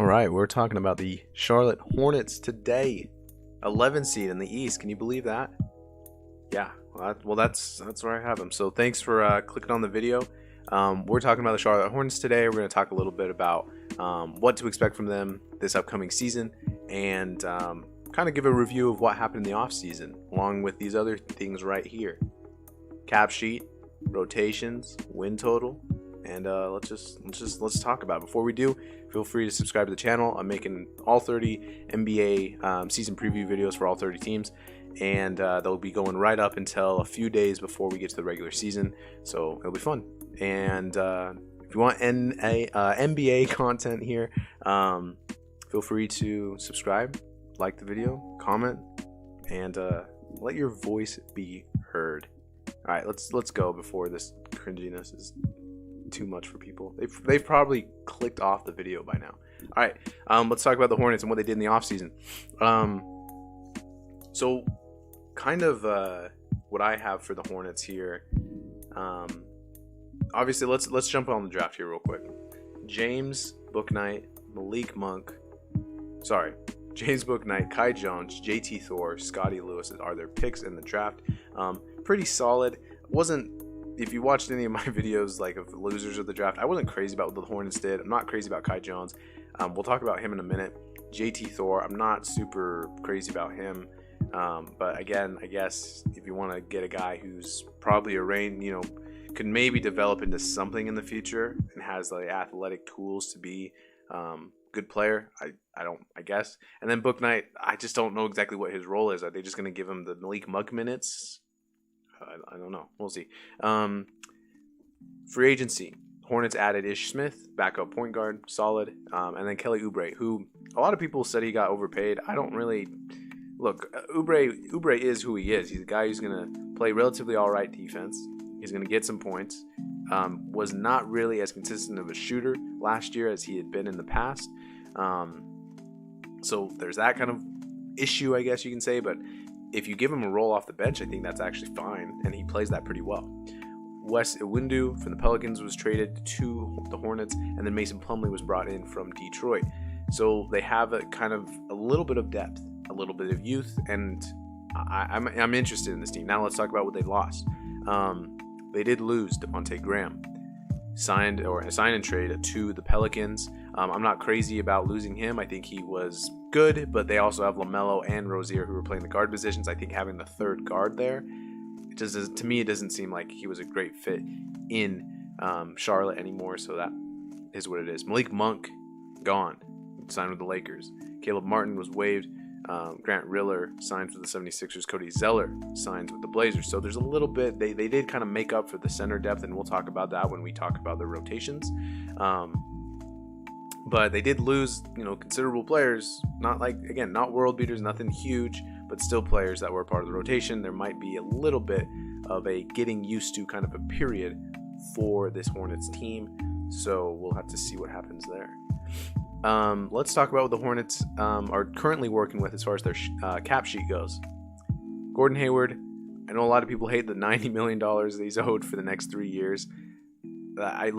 right, we're talking about the Charlotte Hornets today. 11 seed in the East. Can you believe that? Yeah. Well, that's where I have them. So thanks for clicking on the video. We're talking about the Charlotte Hornets today. We're going to talk a little bit about what to expect from them this upcoming season, and kind of give a review of what happened in the offseason, along with these other things right here: cap sheet, rotations, win total. And let's talk about it. Before we do, feel free to subscribe to the channel. I'm making all 30 NBA season preview videos for all 30 teams, and they'll be going right up until a few days before we get to the regular season. So it'll be fun. And if you want NBA content here, feel free to subscribe, like the video, comment, and let your voice be heard. All right, let's go before this cringiness is too much for people. They've probably clicked off the video by now. All right, let's talk about the Hornets and what they did in the offseason. So kind of what I have for the Hornets here. Obviously, let's jump on the draft here real quick. James Bouknight, Kai Jones, JT Thor, Scotty Lewis are their picks in the draft. Pretty solid. If you watched any of my videos, like of the losers of the draft, I wasn't crazy about what the Hornets did. I'm not crazy about Kai Jones. We'll talk about him in a minute. JT Thor, I'm not super crazy about him. But again, I guess if you want to get a guy who's probably could maybe develop into something in the future and has the athletic tools to be good player, I guess. And then Bouknight, I just don't know exactly what his role is. Are they just going to give him the Malik Monk minutes? I don't know. We'll see. Free agency. Hornets added Ish Smith, backup point guard, solid. And then Kelly Oubre, who a lot of people said he got overpaid. I don't really... Look, Oubre is who he is. He's a guy who's going to play relatively all right defense. He's going to get some points. Was not really as consistent of a shooter last year as he had been in the past. So there's that kind of issue, I guess you can say. But if you give him a role off the bench, I think that's actually fine, and he plays that pretty well. Wes Iwundu from the Pelicans was traded to the Hornets, and then Mason Plumlee was brought in from Detroit. So they have a kind of a little bit of depth, a little bit of youth, and I'm interested in this team. Now let's talk about what they lost. They did lose Devontae Graham, signed and trade to the Pelicans. I'm not crazy about losing him. I think he was good, but they also have LaMelo and Rozier who were playing the guard positions. I think having the third guard there, to me, it doesn't seem like he was a great fit in Charlotte anymore. So that is what it is. Malik Monk, gone, signed with the Lakers. Caleb Martin was waived. Grant Riller signs with the 76ers. Cody Zeller signs with the Blazers. So there's a little bit, they did kind of make up for the center depth, and we'll talk about that when we talk about the rotations. But they did lose, considerable players. Not world beaters, nothing huge, but still players that were part of the rotation. There might be a little bit of a getting used to kind of a period for this Hornets team. So we'll have to see what happens there. Let's talk about what the Hornets are currently working with as far as their cap sheet goes. Gordon Hayward, I know a lot of people hate the $90 million that he's owed for the next 3 years. I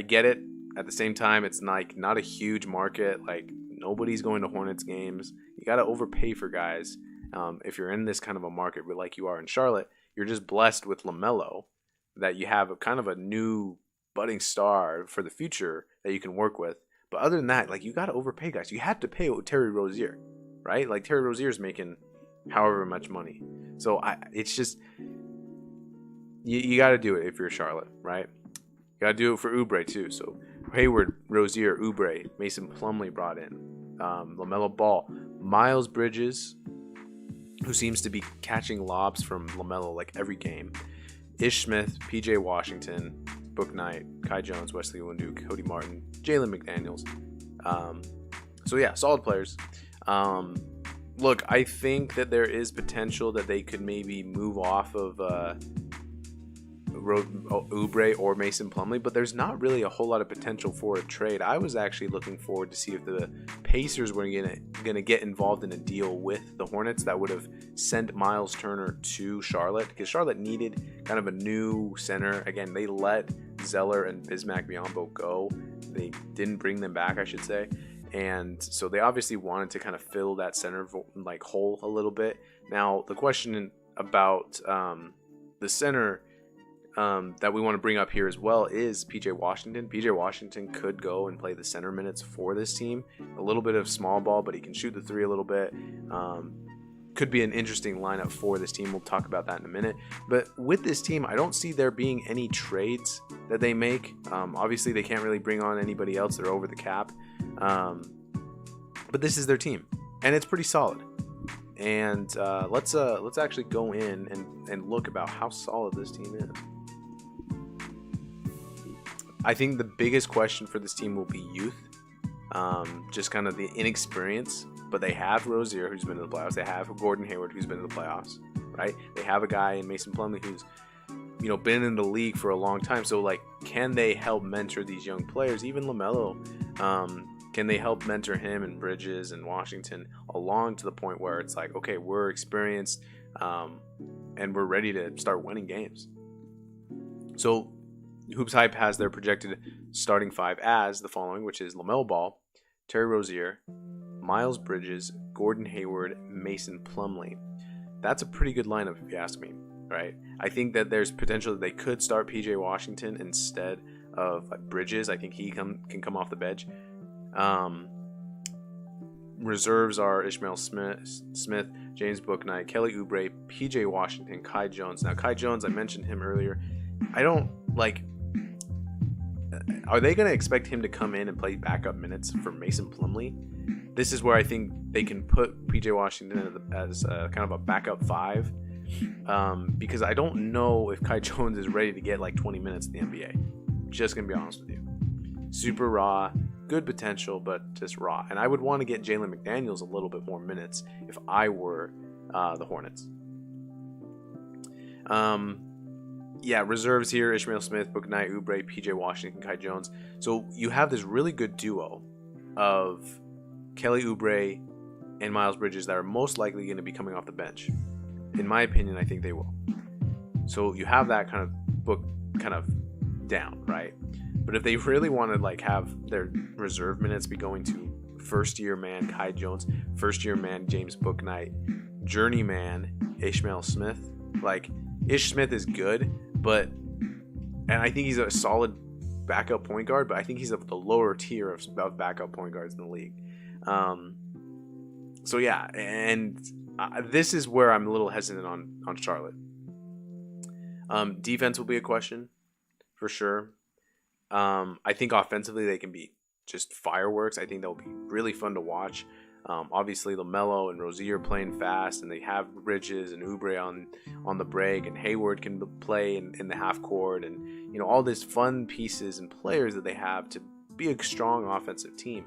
get it. At the same time, it's not a huge market. Like, nobody's going to Hornets games. You got to overpay for guys. If you're in this kind of a market like you are in Charlotte, you're just blessed with LaMelo, that you have a kind of a new budding star for the future that you can work with. But other than that, you got to overpay guys. You have to pay Terry Rozier, right? Like, Terry Rozier's making however much money. So it's just, you got to do it if you're Charlotte, right? You got to do it for Oubre too. So Hayward, Rozier, Oubre, Mason Plumlee brought in, LaMelo Ball, Miles Bridges, who seems to be catching lobs from LaMelo like every game, Ish Smith, PJ Washington, Bouknight, Kai Jones, Wesley Iwundu, Cody Martin, Jalen McDaniels. So yeah, solid players. Look, I think that there is potential that they could maybe move off of Oubre or Mason Plumlee, but there's not really a whole lot of potential for a trade. I was actually looking forward to see if the Pacers were gonna get involved in a deal with the Hornets that would have sent Miles Turner to Charlotte, because Charlotte needed kind of a new center. Again, they let Zeller and Bismack Biyombo go. They didn't bring them back, I should say. And so they obviously wanted to kind of fill that center like hole a little bit. Now the question about the center that we want to bring up here as well is PJ Washington. PJ Washington could go and play the center minutes for this team. A little bit of small ball, but he can shoot the three a little bit. Could be an interesting lineup for this team. We'll talk about that in a minute. But with this team, I don't see there being any trades that they make. Obviously, they can't really bring on anybody else. They're over the cap. But this is their team, and it's pretty solid. And let's actually go in and look about how solid this team is. I think the biggest question for this team will be youth, just kind of the inexperience. But they have Rozier, who's been to the playoffs. They have Gordon Hayward, who's been to the playoffs, right? They have a guy in Mason Plumlee who's, been in the league for a long time. So, like, can they help mentor these young players? Even LaMelo, can they help mentor him and Bridges and Washington along to the point where it's like, okay, we're experienced and we're ready to start winning games. So, Hoops Hype has their projected starting five as the following, which is LaMelo Ball, Terry Rozier, Miles Bridges, Gordon Hayward, Mason Plumlee. That's a pretty good lineup if you ask me, right? I think that there's potential that they could start PJ Washington instead of Bridges. I think he can come off the bench. Reserves are Ishmael Smith, James Bouknight, Kelly Oubre, PJ Washington, Kai Jones. Now, Kai Jones, I mentioned him earlier. I don't like... Are they going to expect him to come in and play backup minutes for Mason Plumlee? This is where I think they can put PJ Washington as kind of a backup five, because I don't know if Kai Jones is ready to get like 20 minutes in the NBA. Just going to be honest with you. Super raw, good potential, but just raw. And I would want to get Jalen McDaniels a little bit more minutes if I were the Hornets. Reserves here, Ishmael Smith, Bouknight, Oubre, PJ Washington, Kai Jones. So you have this really good duo of Kelly Oubre and Miles Bridges that are most likely going to be coming off the bench. In my opinion, I think they will. So you have that kind of book kind of down, right? But if they really want to like have their reserve minutes be going to first-year man Kai Jones, first-year man James Bouknight, journeyman Ishmael Smith, like Ish Smith is good, and I think he's a solid backup point guard, but I think he's of the lower tier of backup point guards in the league. This is where I'm a little hesitant on Charlotte. Defense will be a question for sure. I think offensively they can be just fireworks. I think they'll be really fun to watch. Obviously LaMelo and Rozier playing fast, and they have Bridges and Oubre on the break, and Hayward can play in the half court, and all these fun pieces and players that they have to be a strong offensive team.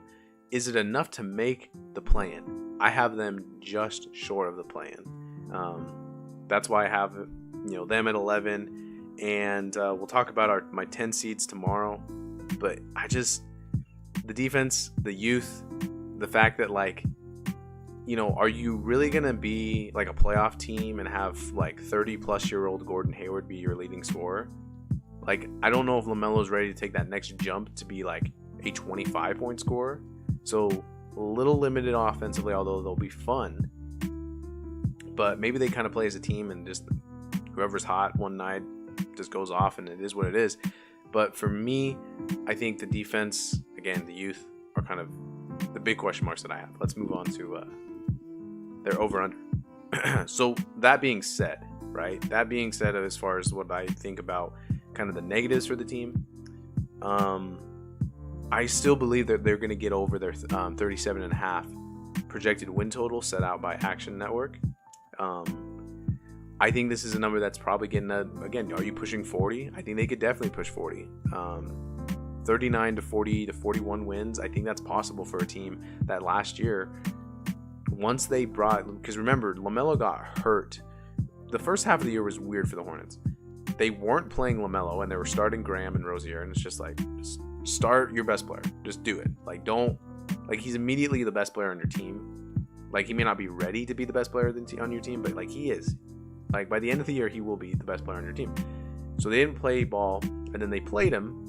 Is it enough to make the play-in? I have them just short of the play-in. That's why I have them at 11, and we'll talk about my 10 seeds tomorrow. But the defense, the youth, the fact that are you really gonna be like a playoff team and have like 30-plus-year-old Gordon Hayward be your leading scorer? Like, I don't know if LaMelo's ready to take that next jump to be like a 25-point scorer. So a little limited offensively, although they'll be fun. But maybe they kind of play as a team, and just whoever's hot one night just goes off, and it is what it is. But for me, I think the defense, again, the youth, are kind of the big question marks that I have. Let's move on to their over-under. So that being said, right? That being said, as far as what I think about kind of the negatives for the team, I still believe that they're going to get over their 37.5 projected win total set out by Action Network. I think this is a number that's probably getting again, are you pushing 40? I think they could definitely push 40. 39 to 40 to 41 wins. I think that's possible for a team that last year, once they because remember, LaMelo got hurt. The first half of the year was weird for the Hornets. They weren't playing LaMelo, and they were starting Graham and Rozier, and it's just like, just start your best player. Just do it. He's immediately the best player on your team. Like, he may not be ready to be the best player on your team, but he is. Like, by the end of the year, he will be the best player on your team. So they didn't play ball, and then they played him,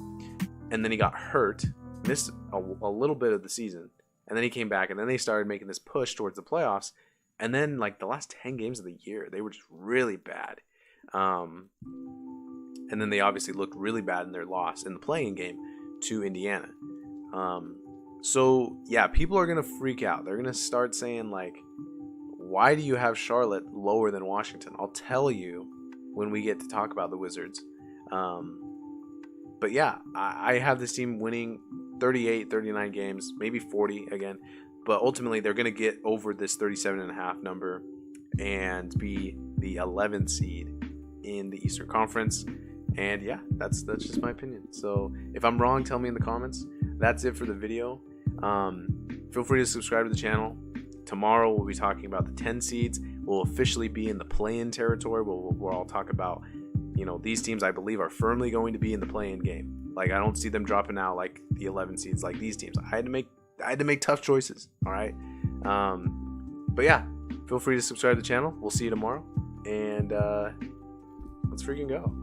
and then he got hurt, missed a little bit of the season, and then he came back, and then they started making this push towards the playoffs. And then, like, the last 10 games of the year, they were just really bad. And then they obviously looked really bad in their loss in the play-in game to Indiana. So, yeah, people are going to freak out. They're going to start saying, like, why do you have Charlotte lower than Washington? I'll tell you when we get to talk about the Wizards. But, yeah, I have this team winning 38, 39 games, maybe 40 again. But ultimately, they're going to get over this 37.5 number and be the 11th seed in the Eastern Conference. And yeah, that's just my opinion. So if I'm wrong, tell me in the comments. That's it for the video. Feel free to subscribe to the channel. Tomorrow we'll be talking about the 10 seeds. We'll officially be in the play-in territory. We'll all talk about, you know, these teams I believe are firmly going to be in the play-in game. Like, I don't see them dropping out like the 11 seeds like these teams. I had to make tough choices. All right. But yeah, feel free to subscribe to the channel. We'll see you tomorrow. And let's freaking go.